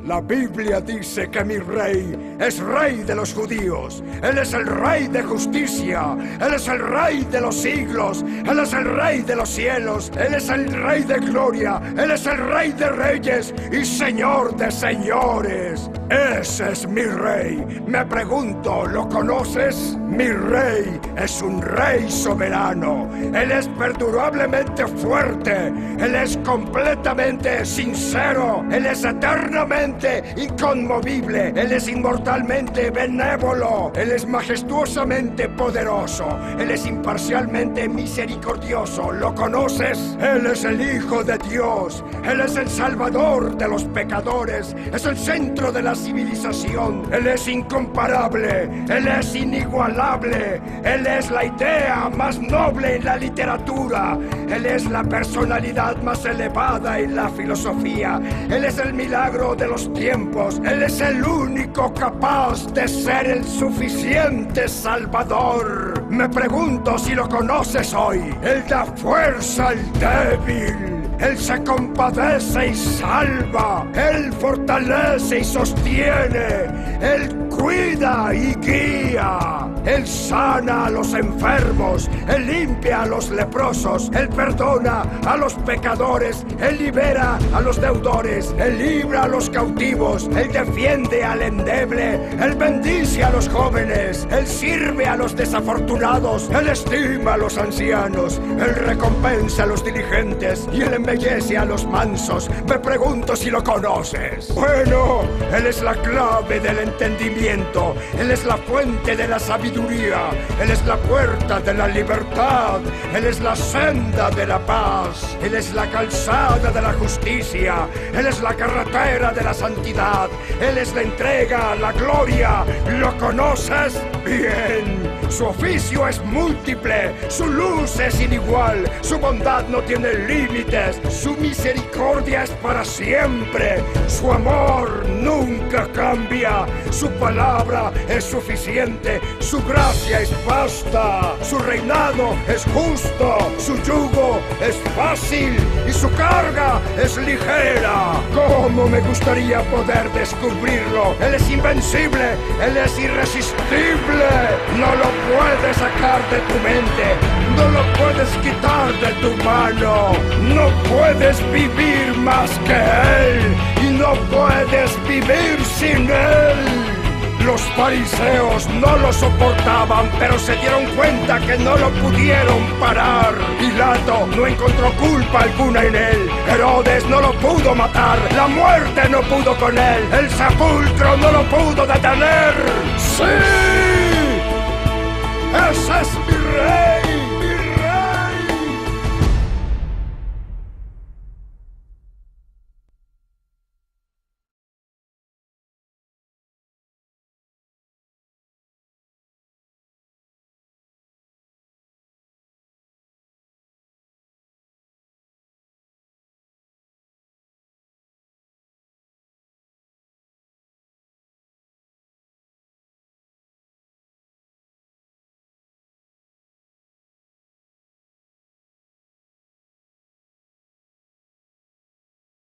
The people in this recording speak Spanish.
La Biblia dice que mi rey es rey de los judíos. Él es el rey de justicia. Él es el rey de los siglos. Él es el rey de los cielos. Él es el rey de gloria. Él es el rey de reyes y señor de señores. Ese es mi rey. Me pregunto, ¿lo conoces? Mi rey es un rey soberano. Él es perdurablemente fuerte. Él es completamente sincero. Él es eternamente inconmovible. Él es inmortalmente benévolo. Él es majestuosamente poderoso. Él es imparcialmente misericordioso. ¿Lo conoces? Él es el Hijo de Dios. Él es el Salvador de los pecadores. Es el centro de la civilización. Él es incomparable. Él es inigualable. Él es la idea más noble en la literatura. Él es la personalidad más elevada en la filosofía. Él es el milagro de los tiempos. Él es el único capaz de ser el suficiente Salvador. Me pregunto si lo conoces hoy. Él da fuerza al débil. Él se compadece y salva. Él fortalece y sostiene. Él cuida y guía. Él sana a los enfermos. Él limpia a los leprosos. Él perdona a los pecadores. Él libera a los deudores. Él libra a los cautivos. Él defiende al endeble. Él bendice a los jóvenes. Él sirve a los desafortunados. Él estima a los ancianos. Él recompensa a los diligentes. Y Él embellece a los mansos. Me pregunto si lo conoces. Bueno, Él es la clave del entendimiento. Él es la fuente de la sabiduría. Él es la puerta de la libertad. Él es la senda de la paz. Él es la calzada de la justicia. Él es la carretera de la santidad. Él es la entrega, la gloria. ¿Lo conoces? Bien. Su oficio es múltiple. Su luz es inigual. Su bondad no tiene límites. Su misericordia es para siempre. Su amor nunca cambia. Su palabra es suficiente. Su gracia es vasta. Su reinado es justo. Su yugo es fácil. Y su carga es ligera. ¿Cómo me gustaría poder descubrirlo? Él es invencible. Él es irresistible. No lo puedes sacar de tu mente. No lo puedes quitar de tu mano. No puedes vivir más que Él. Y no puedes vivir sin Él. Los fariseos no lo soportaban, pero se dieron cuenta que no lo pudieron parar. Pilato no encontró culpa alguna en él. Herodes no lo pudo matar. La muerte no pudo con él. El sepulcro no lo pudo detener. ¡Sí! ¡Ese es mi rey!